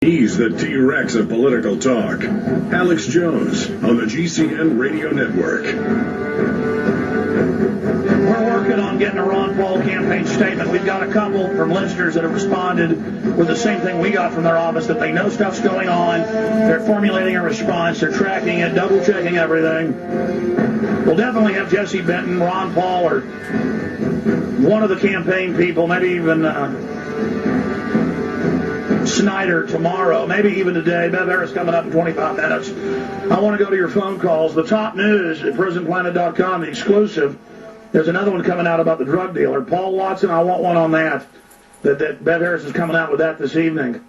He's the T-Rex of political talk. Alex Jones on the GCN Radio Network. We're working on getting a Ron Paul campaign statement. We've got a couple from listeners that have responded with the same thing we got from their office, that they know stuff's going on. They're formulating a response. They're tracking it, double-checking everything. We'll definitely have Jesse Benton, Ron Paul, or one of the campaign people, maybe even Snyder tomorrow, maybe even today. Bev Harris coming up in 25 minutes. I want to go to your phone calls. The top news at PrisonPlanet.com, the exclusive. There's another one coming out about the drug dealer. Paul Watson, I want one on that. That Bev Harris is coming out with that this evening.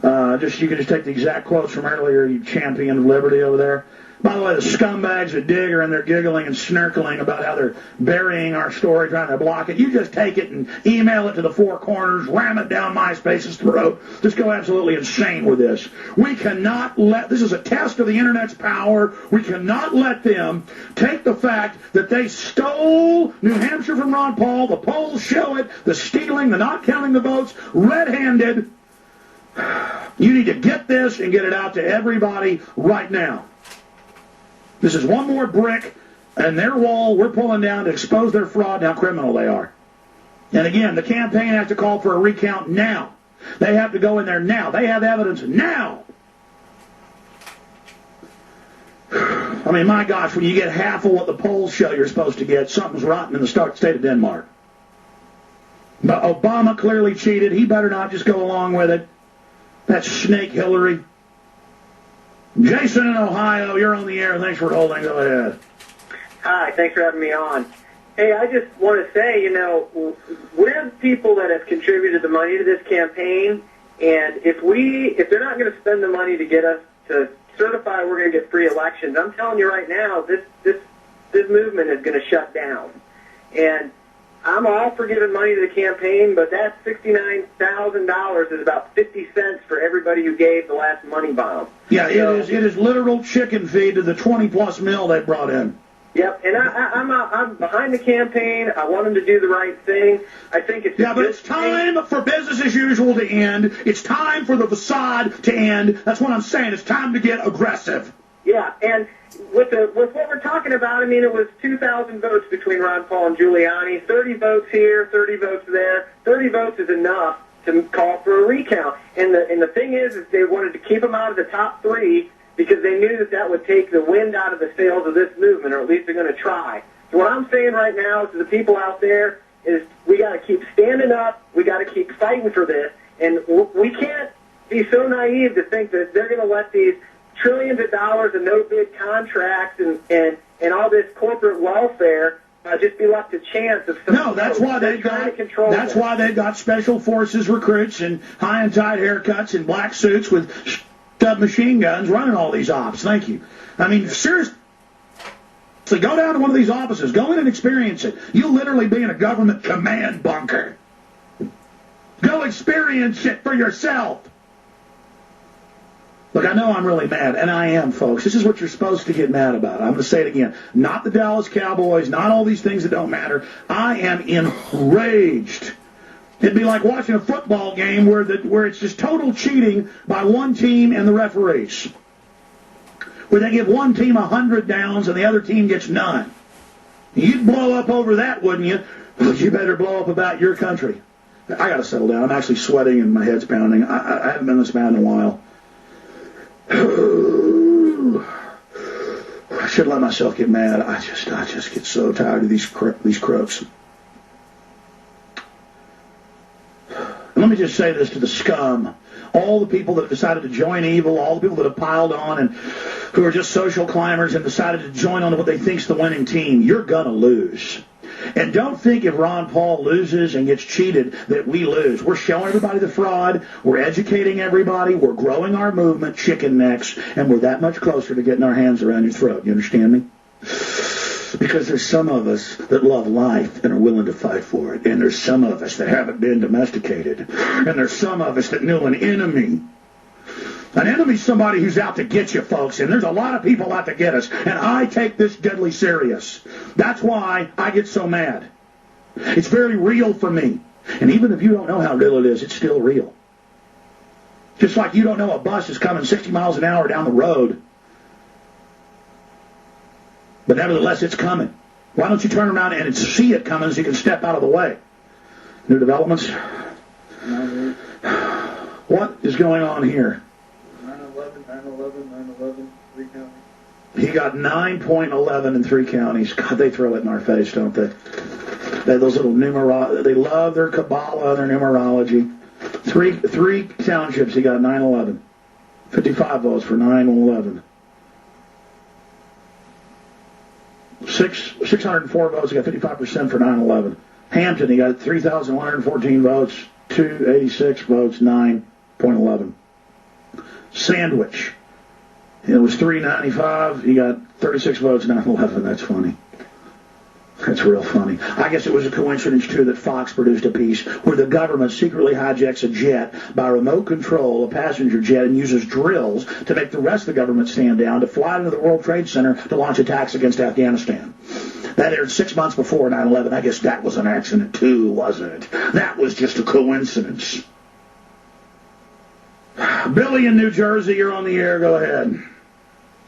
You can just take the exact quotes from earlier, you champion of liberty over there. By the way, the scumbags at Dig are in there giggling and snarkling about how they're burying our story, trying to block it. You just take it and email it to the four corners, ram it down MySpace's throat. Just go absolutely insane with this. We cannot this is a test of the Internet's power. We cannot let them take the fact that they stole New Hampshire from Ron Paul. The polls show it. The stealing, the not counting the votes, red-handed. You need to get this and get it out to everybody right now. This is one more brick in their wall we're pulling down to expose their fraud and how criminal they are. And again, the campaign has to call for a recount now. They have to go in there now. They have evidence now. I mean, my gosh, when you get half of what the polls show you're supposed to get, something's rotten in the state of Denmark. But Obama clearly cheated. He better not just go along with it. That snake Hillary. Jason in Ohio, you're on the air. Thanks for holding. Go ahead. Hi, thanks for having me on. Hey, I just want to say, we're the people that have contributed the money to this campaign, and if they're not going to spend the money to get us to certify we're going to get free elections, I'm telling you right now, this movement is going to shut down. And I'm all for giving money to the campaign, but that $69,000 is about 50 cents for everybody who gave the last money bomb. Yeah, it is literal chicken feed to the 20-plus mil they brought in. Yep, and I'm behind the campaign. I want them to do the right thing. I think it's but it's time for business as usual to end. It's time for the facade to end. That's what I'm saying. It's time to get aggressive. Yeah, and with what we're talking about, I mean, it was 2,000 votes between Ron Paul and Giuliani, 30 votes here, 30 votes there. 30 votes is enough to call for a recount. And the thing is they wanted to keep them out of the top three because they knew that would take the wind out of the sails of this movement, or at least they're going to try. So what I'm saying right now to the people out there is we got to keep standing up. We got to keep fighting for this. And we can't be so naive to think that they're going to let these trillions of dollars of no-bid contracts and all this corporate welfare just be left to chance. No, that's why they've got special forces recruits and high and tight haircuts and black suits with machine guns running all these ops. Thank you. I mean, seriously, go down to one of these offices. Go in and experience it. You'll literally be in a government command bunker. Go experience it for yourself. Look, I know I'm really mad, and I am, folks. This is what you're supposed to get mad about. I'm going to say it again. Not the Dallas Cowboys, not all these things that don't matter. I am enraged. It'd be like watching a football game where it's just total cheating by one team and the referees. Where they give one team 100 downs and the other team gets none. You'd blow up over that, wouldn't you? Well, you better blow up about your country. I got to settle down. I'm actually sweating and my head's pounding. I haven't been this mad in a while. I should let myself get mad. I just get so tired of these crooks. And let me just say this to the scum. All the people that have decided to join evil, all the people that have piled on and who are just social climbers and decided to join on to what they think's the winning team, you're going to lose. And don't think if Ron Paul loses and gets cheated that we lose. We're showing everybody the fraud. We're educating everybody. We're growing our movement, chicken necks, and we're that much closer to getting our hands around your throat. You understand me? Because there's some of us that love life and are willing to fight for it. And there's some of us that haven't been domesticated. And there's some of us that knew an enemy. An enemy's somebody who's out to get you, folks, and there's a lot of people out to get us, and I take this deadly serious. That's why I get so mad. It's very real for me. And even if you don't know how real it is, it's still real. Just like you don't know a bus is coming 60 miles an hour down the road. But nevertheless, it's coming. Why don't you turn around and see it coming so you can step out of the way? New developments? What is going on here? 9/11, 9/11, 9/11, 3 counties. He got 9.11 in 3 counties. God, they throw it in our face, don't they? Those little they love their Kabbalah, their numerology. Three townships, he got 9/11. 55 votes for 9/11. 604 votes, he got 55% for 9/11. Hampton, he got 3,114 votes, 286 votes, 9.11. Sandwich, it was 395, he got 36 votes, 9/11. That's funny. That's real funny. I guess it was a coincidence, too, that Fox produced a piece where the government secretly hijacks a jet by remote control, a passenger jet, and uses drills to make the rest of the government stand down to fly into the World Trade Center to launch attacks against Afghanistan. That aired 6 months before 9/11. I guess that was an accident, too, wasn't it? That was just a coincidence. Billy in New Jersey, you're on the air. Go ahead.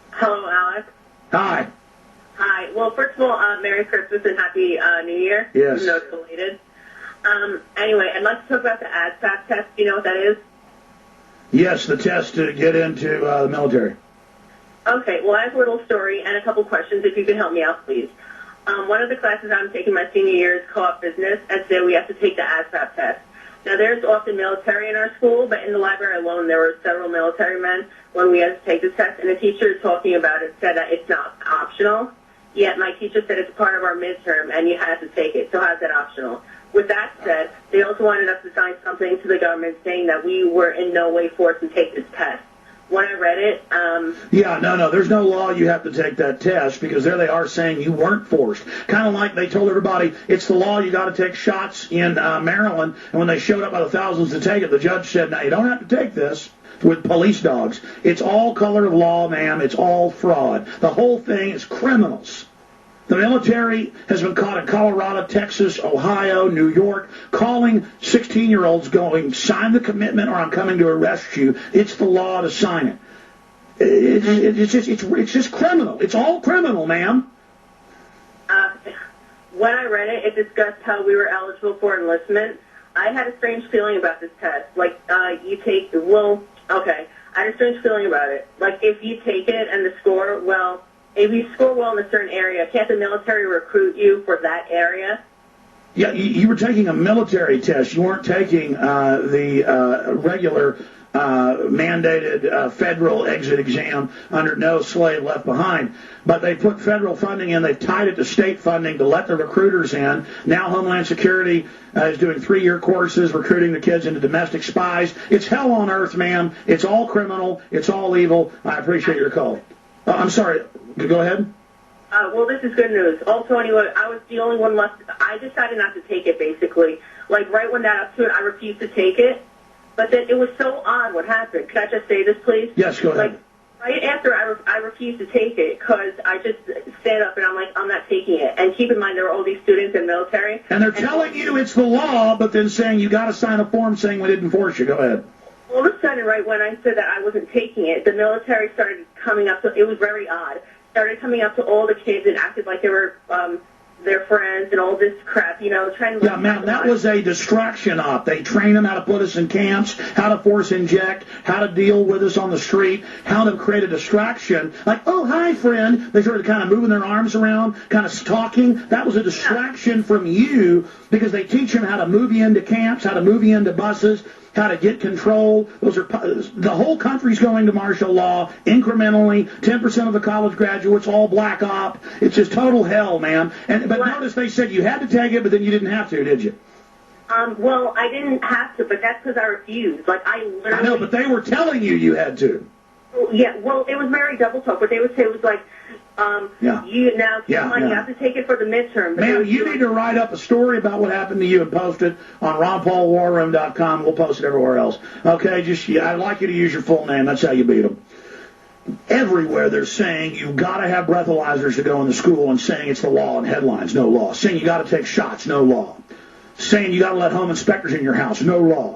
Hello, Alex. Hi. Hi. Well, first of all, Merry Christmas and Happy New Year. Yes. No, it's related. Anyway, I'd like to talk about the ASVAB test. Do you know what that is? Yes, the test to get into the military. Okay. Well, I have a little story and a couple questions. If you could help me out, please. One of the classes I'm taking my senior year is co-op business, and so we have to take the ASVAB test. Now, there's often military in our school, but in the library alone, there were several military men when we had to take the test, and the teacher talking about it said that it's not optional. Yet my teacher said it's part of our midterm, and you have to take it. So how's that optional? With that said, they also wanted us to sign something to the government saying that we were in no way forced to take this test. When I read it, no, there's no law you have to take that test, because there they are saying you weren't forced. Kind of like they told everybody it's the law, you got to take shots in Maryland, and when they showed up by the thousands to take it, the judge said, no, you don't have to take this. With police dogs. It's all color of law, ma'am. It's all fraud. The whole thing is criminals. The military has been caught in Colorado, Texas, Ohio, New York, calling 16-year-olds going, sign the commitment or I'm coming to arrest you. It's the law to sign it. It's just criminal. It's all criminal, ma'am. When I read it, it discussed how we were eligible for enlistment. I had a strange feeling about this test. Like, okay, I had a strange feeling about it. Like, if you take it and if you score well in a certain area, can't the military recruit you for that area? Yeah, you were taking a military test. You weren't taking the regular mandated federal exit exam under No Slave Left Behind. But they put federal funding in. They've tied it to state funding to let the recruiters in. Now Homeland Security is doing 3-year courses, recruiting the kids into domestic spies. It's hell on earth, ma'am. It's all criminal. It's all evil. I appreciate your call. I'm sorry. Go ahead. Well, this is good news. Also, anyway, I was the only one left. I decided not to take it, basically. Like, right when that up to it, I refused to take it. But then it was so odd what happened. Could I just say this, please? Yes, go ahead. Like, right after I refused to take it, because I just stand up and I'm like, I'm not taking it. And keep in mind, there were all these students in military. And they're telling you it's the law, but then saying you got to sign a form saying we didn't force you. Go ahead. All of a sudden, right when I said that I wasn't taking it, the military started coming up to, it was very odd, started coming up to all the kids and acted like they were their friends and all this crap, trying to... Yeah, ma'am, that was a distraction op. They train them how to put us in camps, how to force inject, how to deal with us on the street, how to create a distraction. Like, oh, hi, friend. They started kind of moving their arms around, kind of talking. That was a distraction from you, because they teach them how to move you into camps, how to move you into buses, how to get control. The whole country's going to martial law incrementally. 10% of the college graduates, all black op. It's just total hell, man. But notice they said you had to take it, but then you didn't have to, did you? Well, I didn't have to, but that's because I refused. Like, I literally... I know, but they were telling you had to. Yeah, well, it was very double talk. What they would say was like, you have to take it for the midterm. Ma'am, you need to write up a story about what happened to you and post it on RonPaulWarRoom.com. We'll post it everywhere else. Okay, I'd like you to use your full name. That's how you beat them. Everywhere they're saying you've got to have breathalyzers to go into school, and saying it's the law in headlines, no law. Saying you got to take shots, no law. Saying you got to let home inspectors in your house, no law.